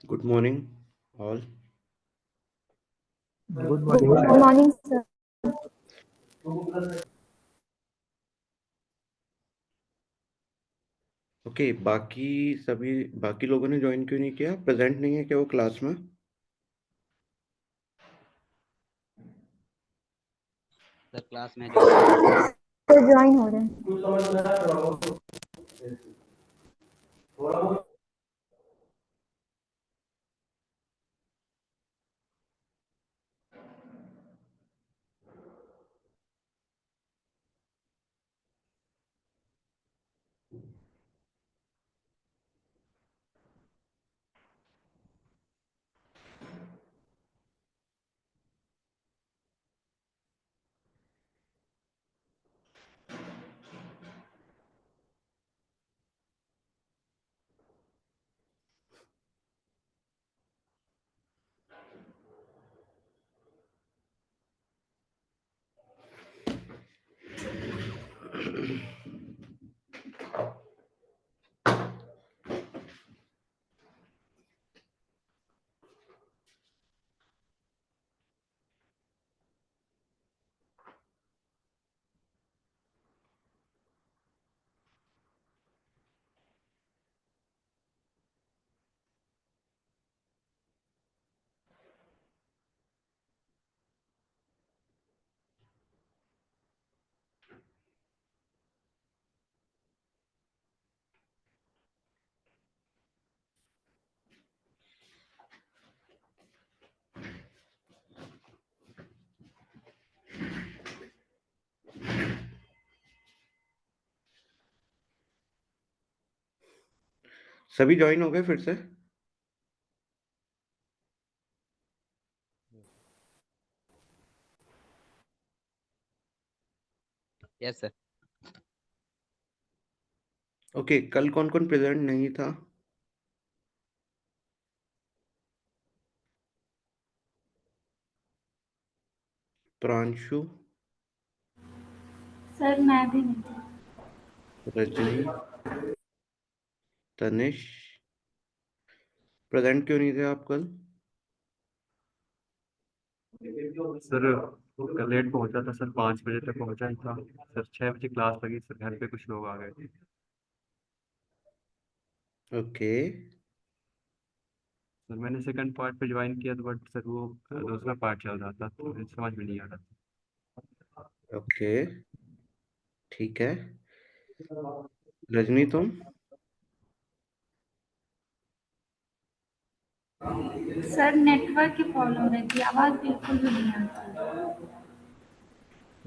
Good morning, all. Good Good morning sir. morning, sir. Okay, बाकी लोगों ने join क्यों नहीं किया? प्रेजेंट नहीं है क्या वो क्लास में? सर क्लास में ज्वाइन हो रहे हैं। तो ज्वाइन हो रहे हैं। सभी ज्वाइन हो गए फिर से? Yes sir. ओके, कल कौन कौन प्रेजेंट नहीं था? प्रांशु, सर मैं भी नहीं थी। रजनी, तनिष। प्रेजेंट क्यों नहीं थे आप कल? सर कल लेट पहुंचा था सर, 5 बजे तक पहुंचा ही था सर। 6 बजे क्लास लगी सर, घर पे कुछ लोग आ गए थे। ओके, सर मैंने सेकंड पार्ट पे ज्वाइन किया था, बट सर वो दूसरा पार्ट चल रहा था तो मुझे समझ में नहीं आ रहा ओके, ठीक है। रजनी, तुम? सर नेटवर्क की प्रॉब्लम रहती है, आवाज़ बिल्कुल भी नहीं आती।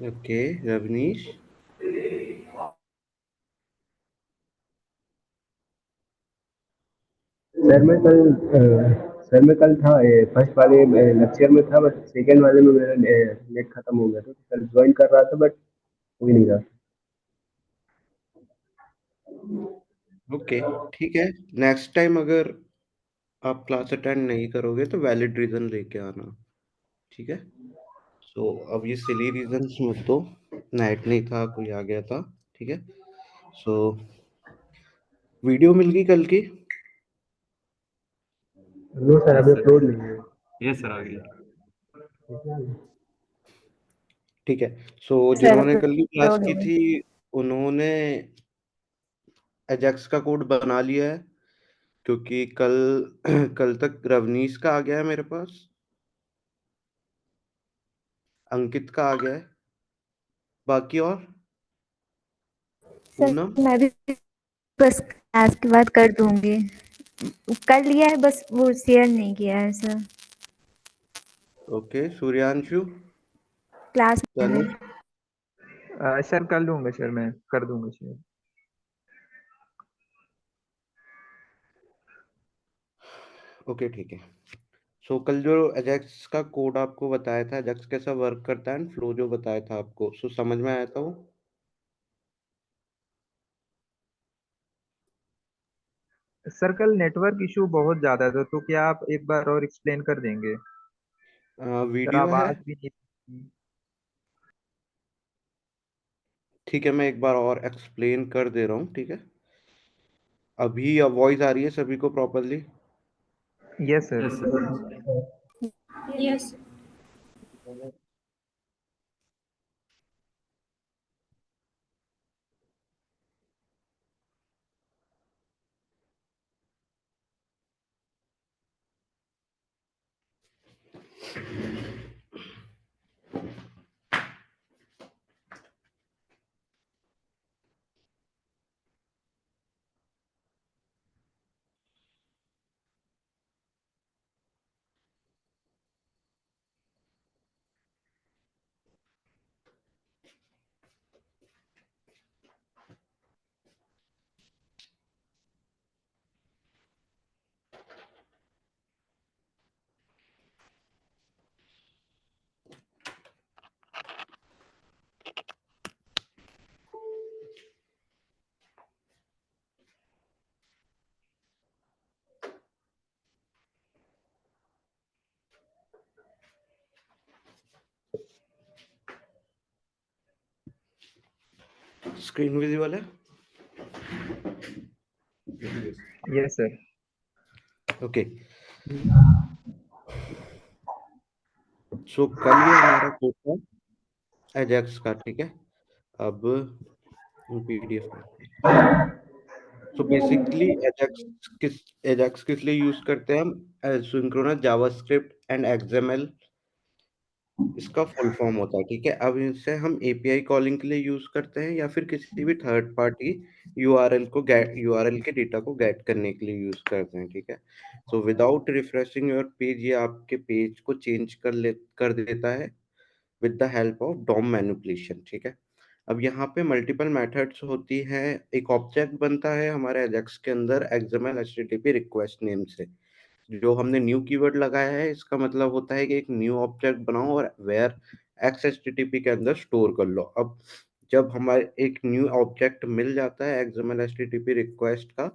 ओके, रवनीश। सर मैं कल था फर्स्ट वाले लेक्चर में था, बट सेकंड वाले में मेरा नेट खत्म हो गया था, तो कल ज्वाइन कर रहा था बट हो ही नहीं रहा। ओके, ठीक है। नेक्स्ट टाइम अगर आप क्लास अटेंड नहीं करोगे तो वैलिड रीजन लेके आना, ठीक है? सो अब ये सिली रीजंस मत दो। नाइट नहीं था, कोई आ गया था, ठीक है? सो वीडियो मिल गई कल की? नो सर, था। अभी सर अपलोड नहीं है। ये सर आ गई। ठीक है। सो सर जिन्होंने कल की क्लास अपलोड की हो गई। थी उन्होंने एजेक्स का कोड बना लिया है, क्योंकि कल कल तक रवनीश का आ गया है मेरे पास, अंकित का आ गया है, बाकी और सर पूनम। मैं भी बस क्लास के बाद कर दूंगी। कर लिया है, बस वो शेयर नहीं किया है सर ओके, सूर्यांशु, क्लास में भी। तनिष। सर कर लूंगा सर, मैं कर दूंगा सर। ओके, ठीक है। सो कल जो एजेक्स का कोड आपको बताया था, एजेक्स कैसा वर्क करता है, फ्लो जो बताया था आपको, सो समझ में आया था वो? सर कल नेटवर्क इशू बहुत ज़्यादा था, तो क्या आप एक बार और एक्सप्लेन कर देंगे? सर वीडियो है? आवाज़ भी नहीं। ठीक है, मैं एक बार और एक्सप्लेन कर दे रहा हूँ, ठीक है? अभी अब वॉइस आ रही है सभी को properly? Yes sir. Yes sir. Yes. Screen visible है? Yes sir. ओके। सो कल ये हमारा कोड था एजेक्स का, ठीक है। अब पीडीएफ में, सो बेसिकली एजेक्स किस लिए यूज करते हैं हम? सिंक्रोनस जावास्क्रिप्ट एंड एक्सएमएल, इसका फुल फॉर्म होता है, ठीक है। अब इसे हम एपीआई कॉलिंग के लिए यूज करते हैं या फिर किसी भी थर्ड पार्टी यूआरएल के डेटा को गेट करने के लिए यूज करते हैं, ठीक है। So without refreshing your page, ये आपके पेज को चेंज कर देता है with the help of DOM manipulation, ठीक है। अब यहाँ पे मल्टीपल मेथड्स होती हैं। एक ऑब्जेक्ट बनता है हमारे एजेक्स के अंदर एक्सएमएल एचटीटीपी रिक्वेस्ट नेम से। जो हमने न्यू कीवर्ड लगाया है, इसका मतलब होता है कि एक न्यू ऑब्जेक्ट बनाओ और वेयर एक्स एचटीटीपी के अंदर स्टोर कर लो। अब जब हमारे एक न्यू ऑब्जेक्ट मिल जाता है एक्सएमएल एचटीटीपी रिक्वेस्ट का,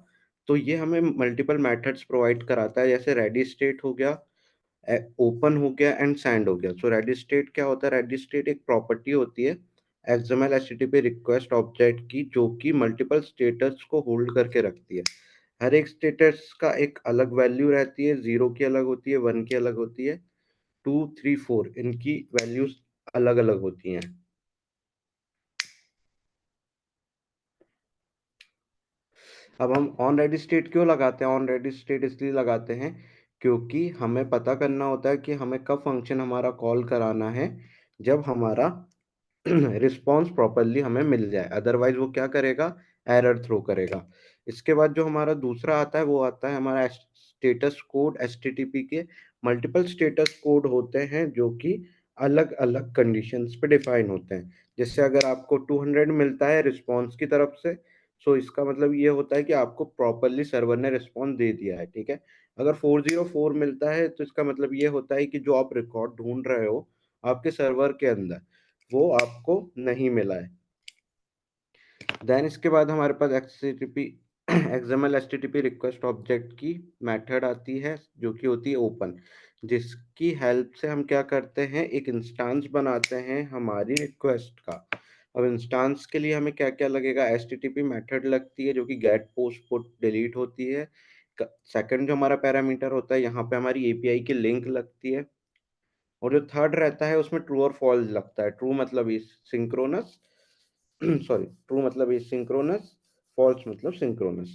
तो ये हमें मल्टीपल मेथड्स प्रोवाइड कराता है, जैसे रेडी स्टेट हो गया, ओपन हो गया एंड सैंड हो गया। सो रेडी स्टेट क्या होता है? रेडी स्टेट एक प्रॉपर्टी होती है एक्सएमएल एचटीटीपी रिक्वेस्ट ऑब्जेक्ट की, जो कि मल्टीपल स्टेटस को होल्ड करके रखती है। हर एक स्टेटस का एक अलग वैल्यू रहती है, 0 की अलग होती है, 1 की अलग होती है, 2 3 4 इनकी वैल्यूज अलग अलग होती हैं। अब हम ऑन रेडी स्टेट क्यों लगाते हैं? ऑन रेडी स्टेट इसलिए लगाते हैं क्योंकि हमें पता करना होता है कि हमें कब फंक्शन हमारा कॉल कराना है, जब हमारा रिस्पॉन्स प्रॉपरली हमें मिल जाए, अदरवाइज वो क्या करेगा? एरर थ्रो करेगा। इसके बाद जो हमारा दूसरा आता है वो आता है हमारा स्टेटस कोड। एचटीटीपी के मल्टीपल स्टेटस कोड होते हैं जो कि अलग अलग कंडीशंस पे डिफाइन होते हैं। जैसे अगर आपको 200 मिलता है रिस्पॉन्स की तरफ से, सो इसका मतलब ये होता है कि आपको प्रॉपरली सर्वर ने रिस्पॉन्स दे दिया है, ठीक है। अगर 404 मिलता है तो इसका मतलब ये होता है कि जो आप रिकॉर्ड ढूंढ रहे हो आपके सर्वर के अंदर, वो आपको नहीं मिला है। देन इसके बाद हमारे पास HTTP XML HTTP request object की मेथड आती है जो कि होती है ओपन, जिसकी हेल्प से हम क्या करते हैं? एक इंस्टेंस बनाते हैं हमारी रिक्वेस्ट का। अब इंस्टेंस के लिए हमें क्या क्या लगेगा? एचटीटीपी मेथड लगती है जो कि गेट पोस्ट पुट डिलीट होती है। सेकंड जो हमारा पैरामीटर होता है, यहाँ पे हमारी एपीआई की लिंक लगती है। और जो थर्ड रहता है उसमें ट्रू और फॉल्स लगता है। ट्रू मतलब इज सिंक्रोनस सॉरी, ट्रू मतलब इज सिंक्रोनस, फॉल्स मतलब सिंक्रोनस।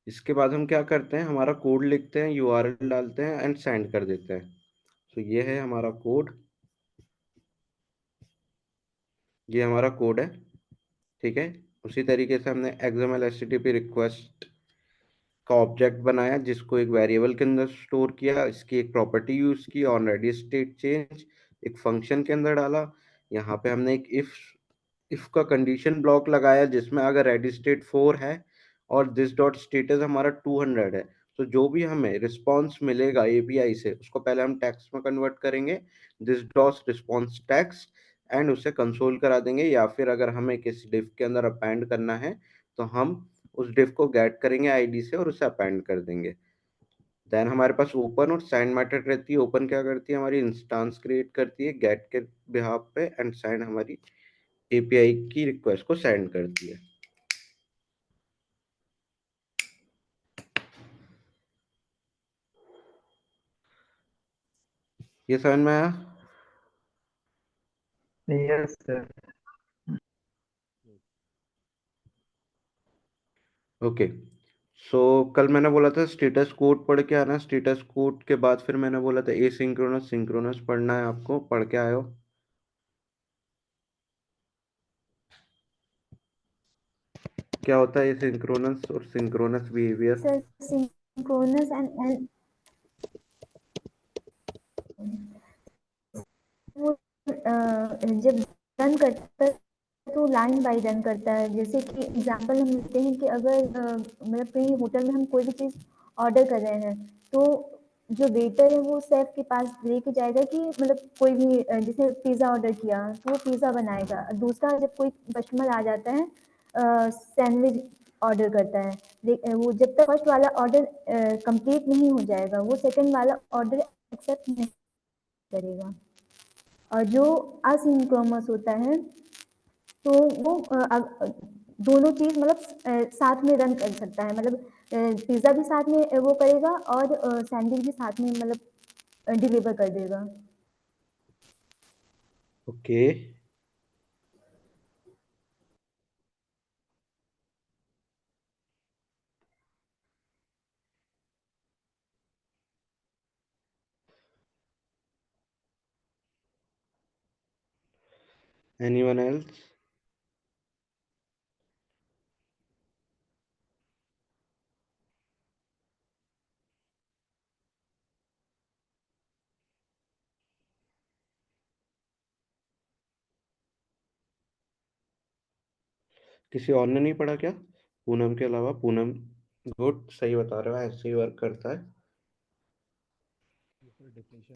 इसके बाद हम क्या करते हैं? हमारा कोड लिखते हैं, यूआरएल डालते हैं एंड सेंड कर देते हैं। तो ये है हमारा कोड, ये हमारा कोड है, ठीक है। उसी तरीके से हमने एक्सएमएल एचटीटीपी रिक्वेस्ट का ऑब्जेक्ट बनाया, जिसको एक वेरिएबल के अंदर स्टोर किया, इसकी एक प्रॉपर्टी यूज की, ऑन रेडी स्टेट चेंज एक फंक्शन के अंदर डाला। यहाँ पे हमने एक इफ का कंडीशन ब्लॉक लगाया, जिसमें अगर रेडी स्टेट 4 है और दिस डॉट स्टेटस हमारा 200 है, तो जो भी हमें रिस्पॉन्स मिलेगा एपीआई से, उसको पहले हम टेक्स्ट में कन्वर्ट करेंगे, this dot response text, and उसे कंसोल करा देंगे। या फिर अगर हमें किसी डिफ के अंदर अपेंड करना है तो हम उस डिफ को गेट करेंगे आईडी से और उसे अपेंड कर देंगे। देन हमारे पास ओपन और साइन मेथड रहती है। ओपन क्या करती है? हमारी इंस्टेंस क्रिएट करती है गेट के बिहाफ पे, एंड साइन हमारी एपीआई की रिक्वेस्ट को सेंड करती है। ये समझ में आया? Yes sir. ओके। सो कल मैंने बोला था स्टेटस कोड पढ़ के आना, स्टेटस कोड के बाद फिर मैंने बोला था एसिंक्रोनस सिंक्रोनस पढ़ना है आपको, पढ़ के आए हो? क्या होता है एसिंक्रोनस और synchronous behaviour? Sir synchronous and वो जब रन करता है तो लाइन बाय रन करता है। जैसे कि एग्जांपल हम लेते हैं कि अगर मतलब कहीं होटल में हम कोई भी चीज़ ऑर्डर कर रहे हैं तो जो वेटर है वो शेफ के पास लेके जाएगा कि मतलब कोई भी जैसे पिज़्ज़ा ऑर्डर किया तो वो पिज़्ज़ा बनाएगा। दूसरा जब कोई कस्टमर आ जाता है सैंडविच ऑर्डर करता है, वो जब तक फर्स्ट वाला ऑर्डर कंप्लीट नहीं हो जाएगा वो सेकंड वाला ऑर्डर एक्सेप्ट नहीं करेगा। और जो असिंक्रोनस होता है तो वो दोनों चीज मतलब साथ में रन कर सकता है, मतलब पिज्जा भी साथ में वो करेगा और सैंडविच भी साथ में मतलब डिलीवर कर देगा। ओके। Anyone else? किसी और ने नहीं पढ़ा क्या पूनम के अलावा? पूनम गुड, सही बता रहे हो, ऐसे ही वर्क करता है।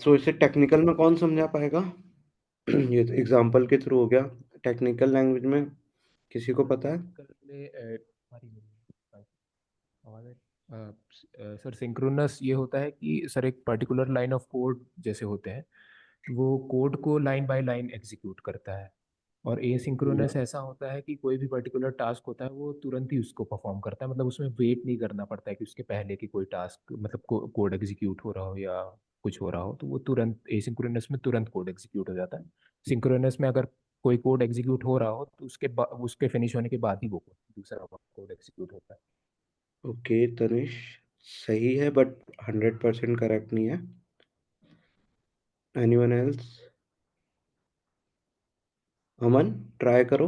सो इसे टेक्निकल में कौन समझा पाएगा? ये तो एग्जाम्पल के थ्रू हो गया, टेक्निकल लैंग्वेज में किसी को पता है? सर सिंक्रोनस ये होता है कि सर एक पर्टिकुलर लाइन ऑफ कोड जैसे होते हैं वो कोड को लाइन बाय लाइन एग्जीक्यूट करता है। और एसिंक्रोनस ऐसा होता है कि कोई भी पर्टिकुलर टास्क होता है वो तुरंत ही उसको परफॉर्म करता है, मतलब उसमें वेट नहीं करना पड़ता है कि उसके पहले की कोई टास्क मतलब कोड एग्जीक्यूट हो रहा हो या कुछ हो रहा हो, तो वो तुरंत एसिंक्रोनस में तुरंत कोड एग्जीक्यूट हो जाता है। सिंक्रोनस में अगर कोई कोड एग्जीक्यूट हो रहा हो तो उसके फिनिश होने के बाद ही वो दूसरा कोड एग्जीक्यूट होता है। ओके तनिष, सही है बट 100% करेक्ट नहीं है। Anyone else? अमन, ट्राई करो,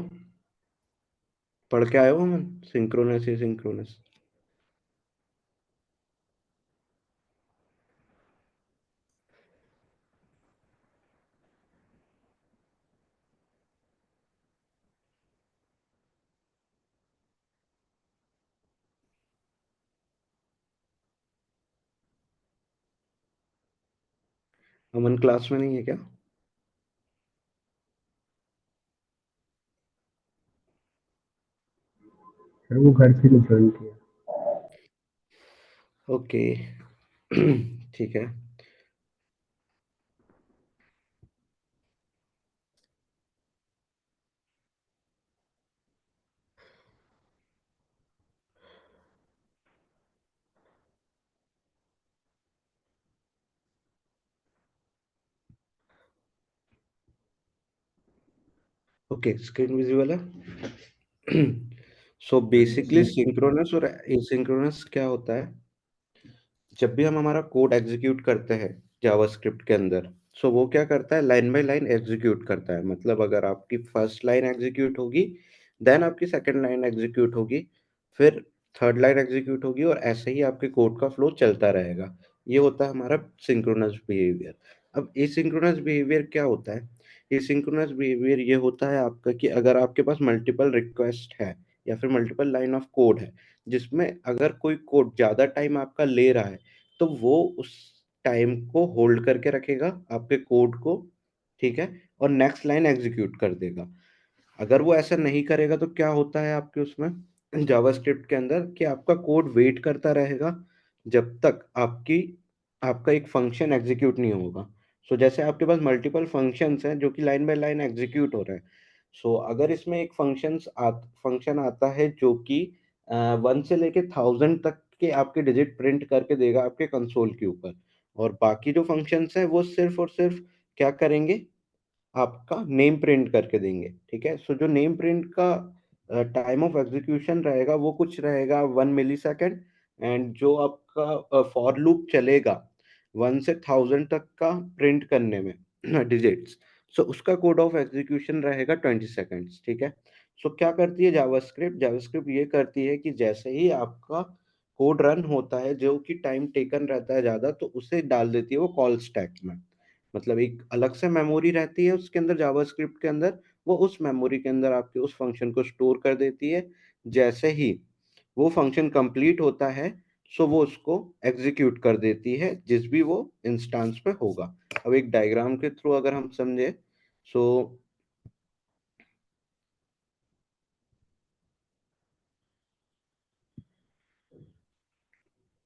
पढ़ के आए हो अमन सिंक्रोनस या सिंक्रोनस? अमन क्लास में नहीं है क्या? सर वो घर से नहीं ज्वाइन किया। ओके। ठीक है। ओके, स्क्रीन विजिबल है? सो बेसिकली सिंक्रोनस और एसिंक्रोनस क्या होता है? जब भी हम हमारा कोड एग्जीक्यूट करते हैं जावास्क्रिप्ट के अंदर, सो वो क्या करता है, लाइन बाय लाइन एग्जीक्यूट करता है। मतलब अगर आपकी फर्स्ट लाइन एग्जीक्यूट होगी, देन आपकी सेकंड लाइन एग्जीक्यूट होगी, फिर थर्ड लाइन एग्जीक्यूट होगी, और ऐसे ही आपके कोड का फ्लो चलता रहेगा। ये होता है हमारा सिंक्रोनस बिहेवियर। अब एसिंक्रोनस बिहेवियर क्या होता है? एसिंक्रोनस बिहेवियर ये होता है आपका कि अगर आपके पास मल्टीपल रिक्वेस्ट है या फिर मल्टीपल लाइन ऑफ कोड है, जिसमें अगर कोई कोड ज़्यादा टाइम आपका ले रहा है, तो वो उस टाइम को होल्ड करके रखेगा आपके कोड को, ठीक है, और नेक्स्ट लाइन एग्जीक्यूट कर देगा। अगर वो ऐसा नहीं करेगा तो क्या होता है आपके उसमें जावास्क्रिप्ट के अंदर कि आपका कोड वेट करता रहेगा जब तक आपका एक फंक्शन एग्जीक्यूट नहीं होगा। सो जैसे आपके पास मल्टीपल फंक्शंस हैं जो कि लाइन बाय लाइन एग्जीक्यूट हो रहे हैं। सो अगर इसमें एक फंक्शन आता है जो कि 1 से लेके 1000 तक के आपके डिजिट प्रिंट करके देगा आपके कंसोल के ऊपर। और बाकी जो फंक्शंस है वो सिर्फ और सिर्फ क्या करेंगे, आपका नेम प्रिंट करके देंगे। ठीक है, सो जो नेम प्रिंट का टाइम ऑफ एग्जीक्यूशन रहेगा वो कुछ रहेगा 1 मिली सेकेंड, एंड जो आपका फॉर लूप चलेगा 1 से 1000 तक का प्रिंट करने में डिजिट्स, सो उसका कोड ऑफ एग्जीक्यूशन रहेगा 20 सेकेंड्स। ठीक है, सो क्या करती है जावास्क्रिप्ट, जावास्क्रिप्ट ये करती है कि जैसे ही आपका कोड रन होता है जो कि टाइम टेकन रहता है ज़्यादा, तो उसे डाल देती है वो कॉल स्टैक में। मतलब एक अलग से मेमोरी रहती है उसके अंदर, जावास्क्रिप्ट के अंदर, वो उस मेमोरी के अंदर आपके उस फंक्शन को स्टोर कर देती है। जैसे ही वो फंक्शन कंप्लीट होता है, सो वो उसको एग्जीक्यूट कर देती है जिस भी वो इंस्टेंस पे होगा। अब एक डायग्राम के थ्रू अगर हम समझे, सो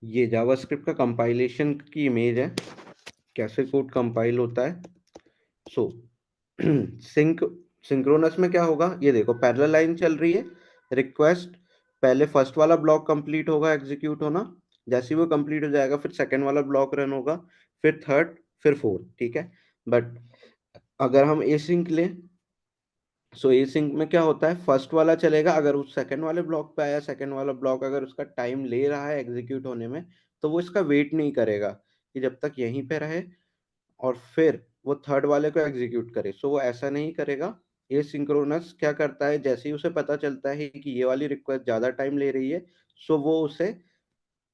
ये जावास्क्रिप्ट का कंपाइलेशन की इमेज है, कैसे कोड कंपाइल होता है। सो सिंक सिंक्रोनस में क्या होगा, ये देखो पैरेलल लाइन चल रही है, रिक्वेस्ट पहले फर्स्ट वाला ब्लॉक कंप्लीट होगा एग्जीक्यूट होना, जैसे ही वो कंप्लीट हो जाएगा फिर सेकंड वाला ब्लॉक रन होगा, फिर थर्ड, फिर फोर्थ। ठीक है, बट अगर हम एसिंक लें, सो एसिंक में क्या होता है, फर्स्ट वाला चलेगा, अगर उस सेकंड वाले ब्लॉक पे आया, सेकंड वाला ब्लॉक अगर उसका टाइम ले रहा है एग्जीक्यूट होने में, तो वो इसका वेट नहीं करेगा कि जब तक यहीं पे रहे और फिर वो थर्ड वाले को एग्जीक्यूट करे। सो वो ऐसा नहीं करेगा। ये सिंक्रोनस क्या करता है, जैसे ही उसे पता चलता है कि ये वाली रिक्वेस्ट ज़्यादा टाइम ले रही है, सो वो उसे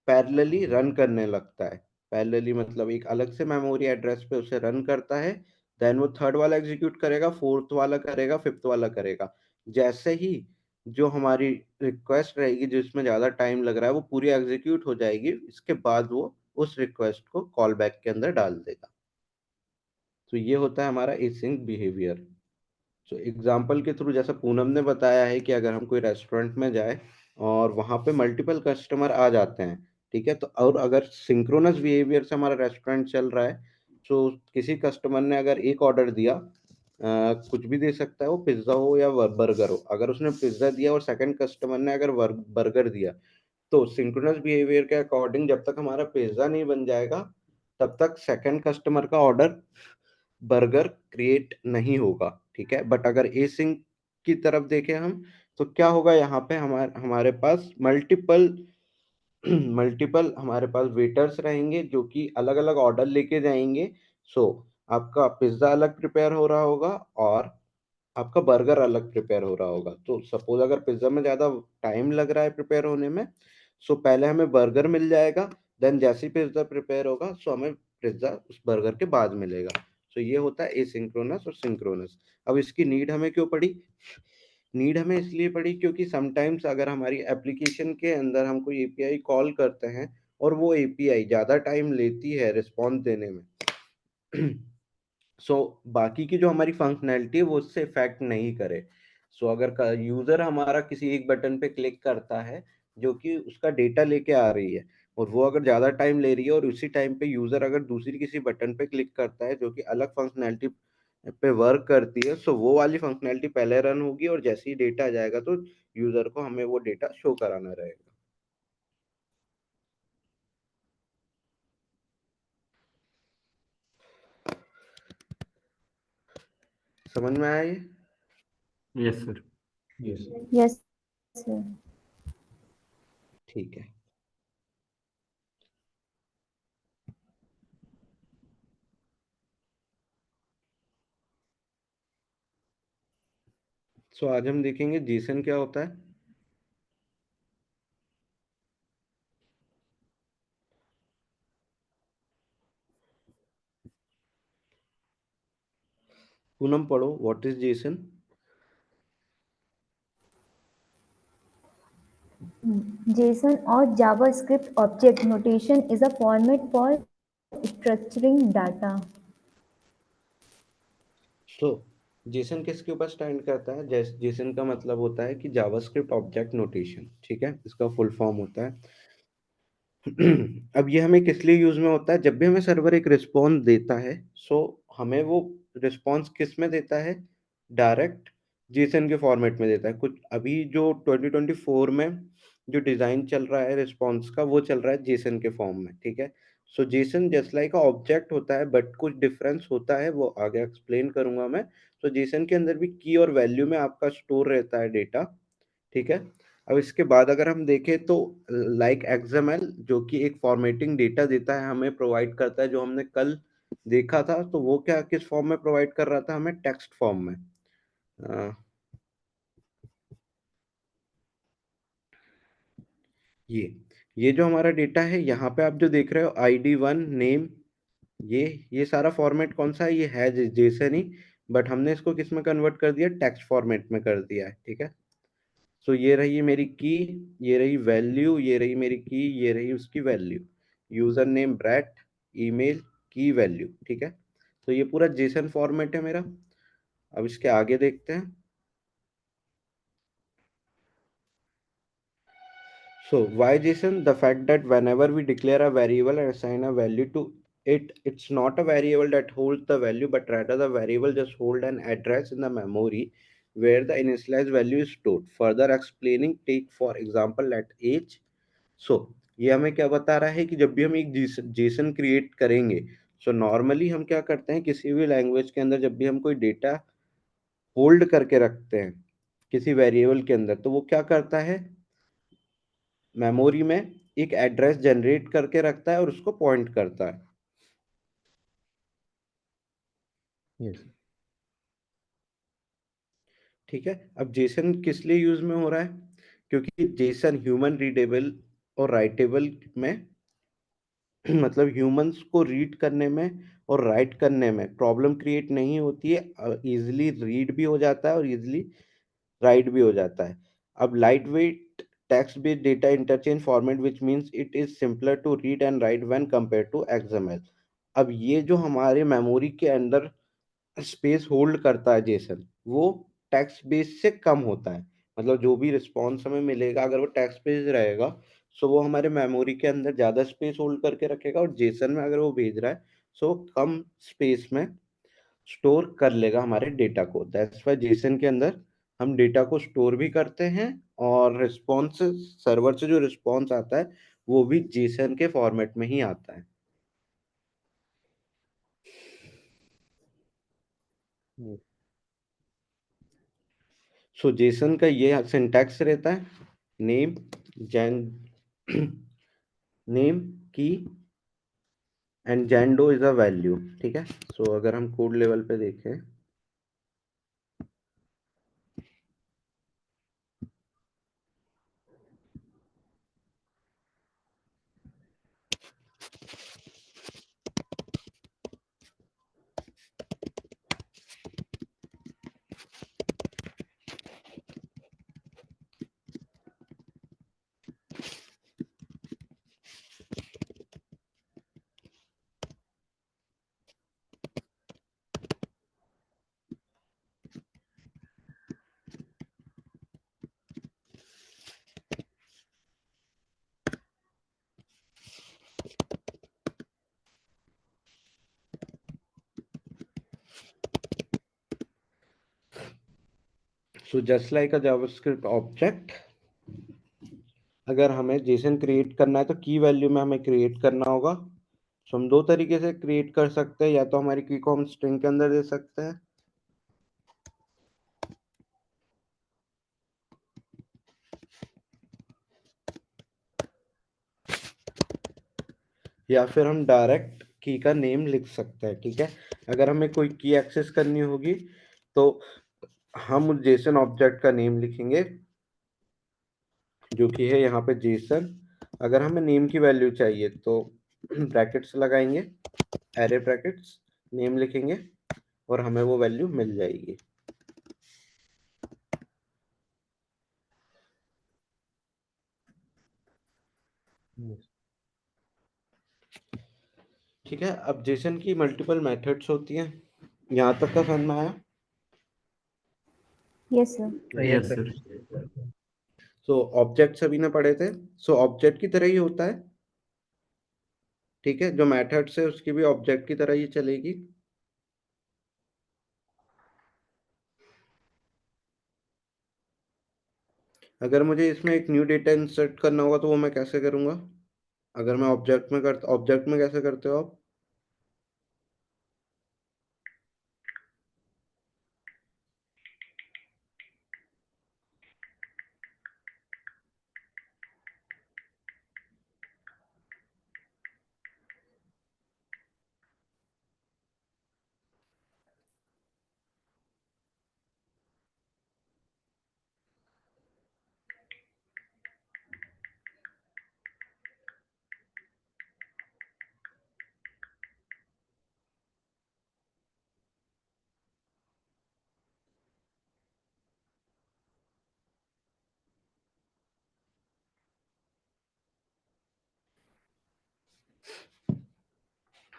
पैरेलली रन करने लगता है। पैरेलली मतलब एक अलग से मेमोरी एड्रेस पे उसे रन करता है, देन वो थर्ड वाला एग्जीक्यूट करेगा, फोर्थ वाला करेगा, फिफ्थ वाला करेगा। जैसे ही जो हमारी रिक्वेस्ट रहेगी जिसमें ज़्यादा टाइम लग रहा है वो पूरी एग्जीक्यूट हो जाएगी, इसके बाद वो उस रिक्वेस्ट को कॉल बैक के अंदर डाल देगा। तो ये होता है हमारा एसिंक बिहेवियर। सो एग्जाम्पल के थ्रू जैसा पूनम ने बताया है कि अगर हम कोई रेस्टोरेंट में जाए और वहाँ पे मल्टीपल कस्टमर आ जाते हैं, ठीक है, तो और अगर सिंक्रोनस बिहेवियर से हमारा रेस्टोरेंट चल रहा है, तो किसी कस्टमर ने अगर एक ऑर्डर दिया, कुछ भी दे सकता है, वो पिज्ज़ा हो या बर्गर हो, अगर उसने पिज्ज़ा दिया और सेकंड कस्टमर ने अगर बर्गर दिया, तो सिंक्रोनस बिहेवियर के अकॉर्डिंग जब तक हमारा पिज्ज़ा नहीं बन जाएगा तब तक सेकंड कस्टमर का ऑर्डर बर्गर क्रिएट नहीं होगा। ठीक है, बट अगर एसिंक की तरफ देखें हम, तो क्या होगा, यहाँ पे हमारे हमारे पास मल्टीपल मल्टीपल हमारे पास वेटर्स रहेंगे जो कि अलग अलग ऑर्डर लेके जाएंगे। सो आपका पिज्ज़ा अलग प्रिपेयर हो रहा होगा और आपका बर्गर अलग प्रिपेयर हो रहा होगा। तो सपोज अगर पिज्ज़ा में ज़्यादा टाइम लग रहा है प्रिपेयर होने में, सो पहले हमें बर्गर मिल जाएगा, देन जैसे ही पिज्ज़ा प्रिपेयर होगा सो हमें पिज्ज़ा उस बर्गर के बाद मिलेगा। सो ये होता है एसिंक्रोनस और सिंक्रोनस। अब इसकी नीड हमें क्यों पड़ी, नीड हमें इसलिए पड़ी क्योंकि समटाइम्स अगर हमारी एप्लीकेशन के अंदर हम कोई एपीआई कॉल करते हैं और वो एपीआई ज़्यादा टाइम लेती है रिस्पॉन्स देने में, सो बाकी की जो हमारी फंक्शनैलिटी है वो उससे इफेक्ट नहीं करे। सो अगर यूजर हमारा किसी एक बटन पे क्लिक करता है जो कि उसका डेटा लेके आ रही है, और वो अगर ज्यादा टाइम ले रही है, और उसी टाइम पे यूजर अगर दूसरी किसी बटन पे क्लिक करता है जो कि अलग फंक्शनैलिटी पे वर्क करती है, सो वो वाली फंक्शनैलिटी पहले रन होगी और जैसे ही डेटा आ जाएगा तो यूजर को हमें वो डेटा शो कराना रहेगा। समझ में आया ये? Yes sir. Yes. Yes sir. ठीक है, सो आज हम देखेंगे जेसन क्या होता है। पूनम पढ़ो, what is Jason. JSON or JavaScript object notation is a format for structuring data. So Jason किसके ऊपर स्टैंड करता है, जेसन का मतलब होता है कि जावास्क्रिप्ट ऑब्जेक्ट नोटेशन। ठीक है, इसका फुल फॉर्म होता है। अब ये हमें किस लिए यूज में होता है, जब भी हमें सर्वर एक रिस्पॉन्स देता है, सो हमें वो रिस्पॉन्स किस में देता है, डायरेक्ट जेसन के फॉर्मेट में देता है। कुछ अभी जो 2024 में जो डिजाइन चल रहा है रिस्पॉन्स का, वो चल रहा है जेसन के फॉर्म में। ठीक है, सो जेसन जस्ट लाइक ऑब्जेक्ट होता है, बट कुछ डिफरेंस होता है, वो आगे एक्सप्लेन करूंगा मैं। सो जेसन के अंदर भी की और वैल्यू में आपका स्टोर रहता है डेटा, ठीक है। अब इसके बाद अगर हम देखें तो लाइक एक्सएमएल, जो कि एक फॉर्मेटिंग डेटा देता है, हमें प्रोवाइड करता है, जो हमने कल देखा था, तो वो क्या किस फॉर्म में प्रोवाइड कर रहा था हमें? टेक्स्ट फॉर्म में। अ, ये जो हमारा डेटा है, यहाँ पे आप जो देख रहे हो ID1 नेम, ये सारा फॉर्मेट कौन सा है? ये है जेसन ही, बट हमने इसको किस में कन्वर्ट कर दिया? टेक्स्ट फॉर्मेट में कर दिया है, ठीक है। सो ये रही मेरी की, ये रही वैल्यू, ये रही मेरी की, ये रही उसकी value, user name brat, email, की, वैल्यू, ठीक है। तो ये पूरा जेसन फॉर्मेट है मेरा। अब इसके आगे देखते हैं। So why JSON? The fact that whenever we declare a variable and assign a value to it, it's not a variable that holds the value, but rather the variable just hold an address in the memory where the initialized value is stored. Further explaining, take for example at age. So ये हमें क्या बता रहा है कि जब भी हम एक जेसन क्रिएट करेंगे, सो नॉर्मली हम क्या करते हैं किसी भी लैंग्वेज के अंदर, जब भी हम कोई डेटा होल्ड करके रखते हैं किसी वेरिएबल के अंदर, तो वो क्या करता है? मेमोरी में एक एड्रेस जनरेट करके रखता है और उसको पॉइंट करता है। यस। ठीक है। अब जेसन किस लिए यूज में हो रहा है? क्योंकि जेसन ह्यूमन रीडेबल और राइटेबल में मतलब ह्यूमंस को रीड करने में और राइट करने में प्रॉब्लम क्रिएट नहीं होती है, इजिली रीड भी हो जाता है और इजिली राइट भी हो जाता है। अब light weight text based data interchange format which means it is simpler to read and write when compare to XML. अब ये जो हमारे मेमोरी के अंदर स्पेस होल्ड करता है जेसन, वो टेक्स्ट बेस से कम होता है। मतलब जो भी रिस्पॉन्स हमें मिलेगा, अगर वो टेक्स्ट बेस रहेगा, सो वो हमारे मेमोरी के अंदर ज़्यादा स्पेस होल्ड करके रखेगा, और जेसन में अगर वो भेज रहा है, सो वो कम स्पेस में स्टोर कर लेगा हमारे डेटा को। दैट्स वाई जेसन के अंदर हम डेटा को स्टोर भी करते हैं, और रिस्पॉन्स सर्वर से जो रिस्पॉन्स आता है वो भी जेसन के फॉर्मेट में ही आता है। सो जेसन का ये सिंटैक्स रहता है, नेम, जैन नेम, की, एंड जैंडो इज अ वैल्यू, ठीक है। सो अगर हम कोड लेवल पे देखें, सो जस्ट लाइक अ जावास्क्रिप्ट ऑब्जेक्ट, अगर हमें जेसन क्रिएट करना है तो की वैल्यू में हमें क्रिएट करना होगा। सो हम दो तरीके से क्रिएट कर सकते हैं, या तो हमारी की को हम स्ट्रिंग के अंदर दे सकते हैं, या फिर हम डायरेक्ट की का नेम लिख सकते हैं, ठीक है। अगर हमें कोई की एक्सेस करनी होगी तो हम उस जेसन ऑब्जेक्ट का नेम लिखेंगे, जो कि है यहाँ पे जेसन। अगर हमें नेम की वैल्यू चाहिए तो ब्रैकेट्स लगाएंगे, एरे ब्रैकेट्स, नेम लिखेंगे, और हमें वो वैल्यू मिल जाएगी। ठीक है। अब जेसन की मल्टीपल मेथड्स होती हैं, यहाँ तक का समझ में आया? Yes sir. Yes sir. So object सभी ने पढ़े थे। सो ऑब्जेक्ट की तरह ही होता है, ठीक है। जो मेथड्स है उसकी भी ऑब्जेक्ट की तरह ही चलेगी। अगर मुझे इसमें एक न्यू डेटा इंसर्ट करना होगा तो वो मैं कैसे करूँगा? अगर मैं ऑब्जेक्ट में करता, ऑब्जेक्ट में कैसे करते हो आप?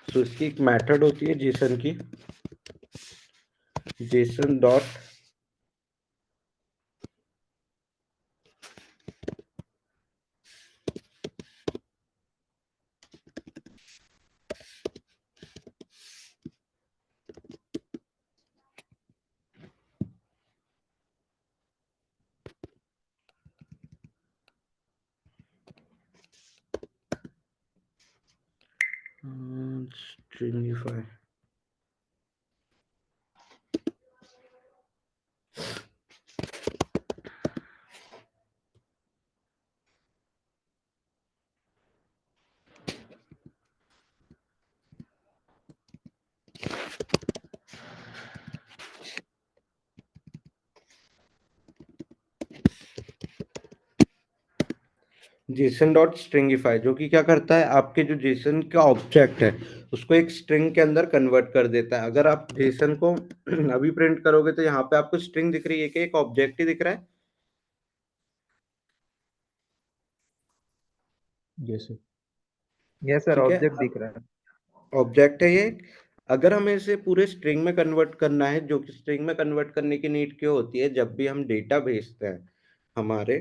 तो इसकी एक मेथड होती है जेसन की, Jason dot stringify. Jason dot stringify जो कि क्या करता है, आपके जो जेसन का ऑब्जेक्ट है उसको एक स्ट्रिंग के अंदर कन्वर्ट कर देता है। अगर आप जेसन को अभी प्रिंट करोगे तो यहाँ पे आपको स्ट्रिंग दिख रही है कि एक ऑब्जेक्ट ही दिख रहा है? Yes sir. यस सर, ठीक है, ऑब्जेक्ट दिख रहा है। ऑब्जेक्ट है ये। अगर हमें इसे पूरे स्ट्रिंग में कन्वर्ट करना है, जो कि स्ट्रिंग में कन्वर्ट करने की नीड क्यों होती है, जब भी हम डेटा भेजते हैं हमारे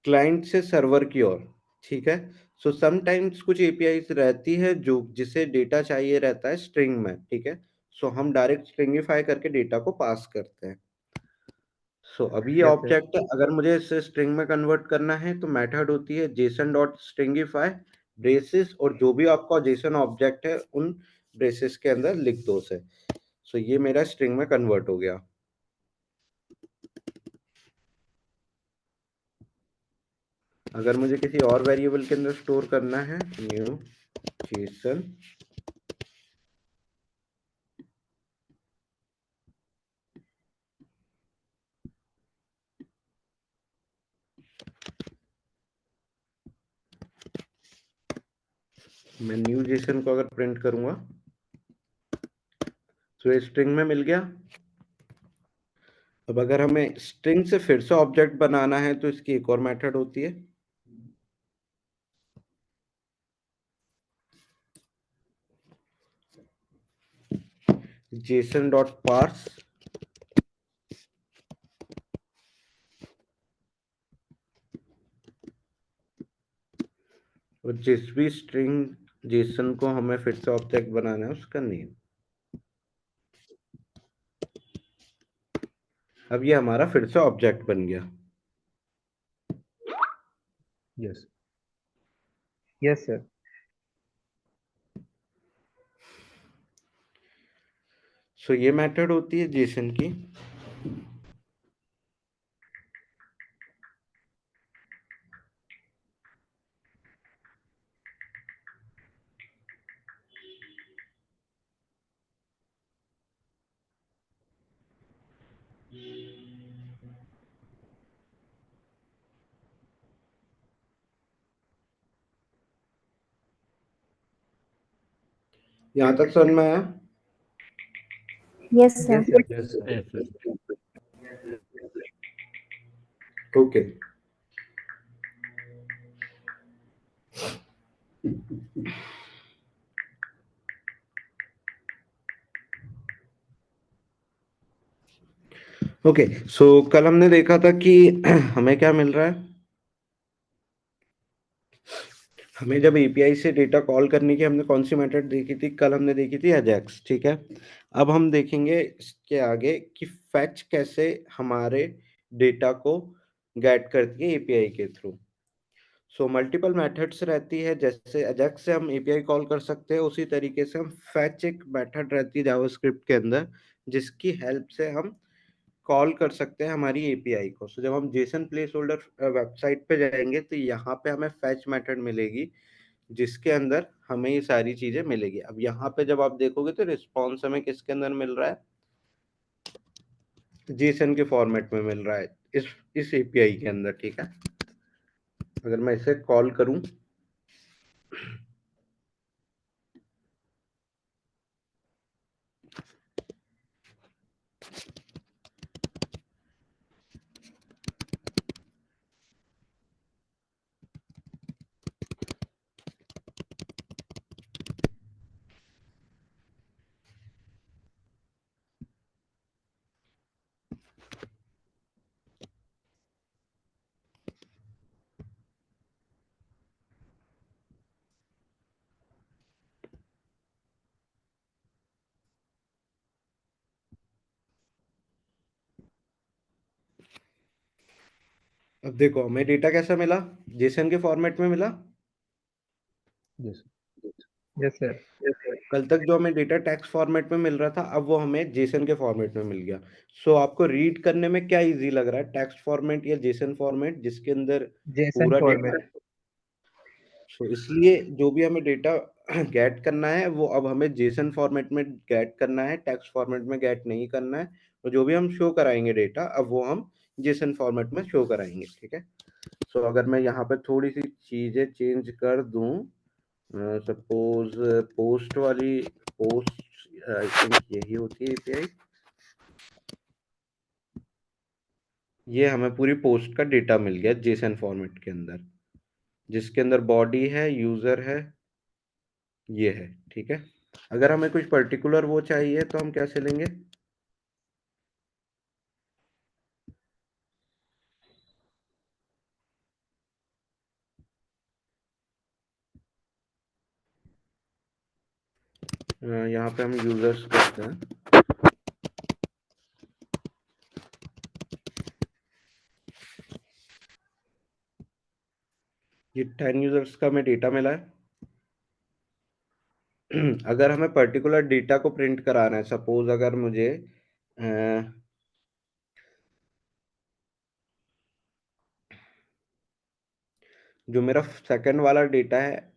क्लाइंट से सर्वर की ओर, ठीक है, सो समटाइम्स कुछ एपीआईज रहती है जो जिसे डेटा चाहिए रहता है स्ट्रिंग में, ठीक है, सो हम डायरेक्ट स्ट्रिंगिफाई करके डेटा को पास करते हैं। सो अभी ये यस सर। ऑब्जेक्ट है, अगर मुझे इसे स्ट्रिंग में कन्वर्ट करना है तो मेथड होती है जेसन डॉट स्ट्रिंगिफाई ब्रेसेस, और जो भी आपका जेसन ऑब्जेक्ट है उन ब्रेसेस के अंदर लिख दो उसे। सो ये मेरा स्ट्रिंग में कन्वर्ट हो गया। अगर मुझे किसी और वेरिएबल के अंदर स्टोर करना है, न्यू जेसन मैं न्यू जेसन को अगर प्रिंट करूंगा तो ये स्ट्रिंग में मिल गया। अब अगर हमें स्ट्रिंग से फिर से ऑब्जेक्ट बनाना है तो इसकी एक और मेथड होती है, जेसन डॉट पार्स। और जिस भी स्ट्रिंग जेसन को हमें फिर से ऑब्जेक्ट बनाना है उसका नेम। अब ये हमारा फिर से ऑब्जेक्ट बन गया। यस। Yes sir. सो ये मेथड होती है जेसन की। यहाँ तक समझ में आया? Yes yes sir. Sir. Yes sir. Yes sir. Okay. Okay, so कल हमने देखा था कि हमें क्या मिल रहा है। हमें जब एपीआई से डेटा कॉल करने की हमने कौन सी मेथड देखी थी? कल हमने देखी थी अजैक्स, ठीक है। अब हम देखेंगे इसके आगे कि फैच कैसे हमारे डेटा को गेट करती है एपीआई के थ्रू। सो मल्टीपल मेथड्स रहती है, जैसे अजैक्स से हम एपीआई कॉल कर सकते हैं, उसी तरीके से हम फैच एक मेथड रहती है जावास्क्रिप्ट के अंदर, जिसकी हेल्प से हम कॉल कर सकते हैं हमारी एपीआई को। सो जब हम जेसन प्लेस होल्डर वेबसाइट पे जाएंगे तो यहाँ पे हमें फैच मेथड मिलेगी, जिसके अंदर हमें ये सारी चीजें मिलेगी। अब यहाँ पे जब आप देखोगे तो रिस्पॉन्स हमें किसके अंदर मिल रहा है, जेसन के फॉर्मेट में मिल रहा है, इस एपीआई के अंदर। ठीक है, अगर मैं इसे कॉल करूं, अब देखो हमें डेटा कैसा मिला, जेसन के फॉर्मेट में मिला। Yes yes sir. कल तक जो हमें डेटा टेक्स्ट फॉर्मेट में मिल रहा था, अब वो हमें जेसन के फॉर्मेट में मिल गया। सो आपको रीड करने में क्या इजी लग रहा है, टेक्स्ट फॉर्मेट या जेसन फॉर्मेट जिसके अंदर जेसन पूरा डेटा। फॉर्मेट। सो इसलिए जो भी हमें डेटा गेट करना है वो अब हमें जेसन फॉर्मेट में गेट करना है, टेक्स्ट फॉर्मेट में गेट नहीं करना है। और जो भी हम शो कराएंगे डेटा, अब वो हम जेसन फॉर्मेट में शो कराएंगे। ठीक है, सो अगर मैं यहाँ पे थोड़ी सी चीजें चेंज कर दूं, सपोज पोस्ट वाली, पोस्ट आई थिंक यही होती है एपीआई, ये हमें पूरी पोस्ट का डेटा मिल गया जेसन फॉर्मेट के अंदर, जिसके अंदर बॉडी है, यूजर है, ये है। ठीक है, अगर हमें कुछ पर्टिकुलर वो चाहिए तो हम कैसे लेंगे, यहाँ पे हम यूजर्स करते हैं। ये 10 यूजर्स का हमें डेटा मिला है। अगर हमें पर्टिकुलर डेटा को प्रिंट कराना है, सपोज अगर मुझे जो मेरा सेकंड वाला डेटा है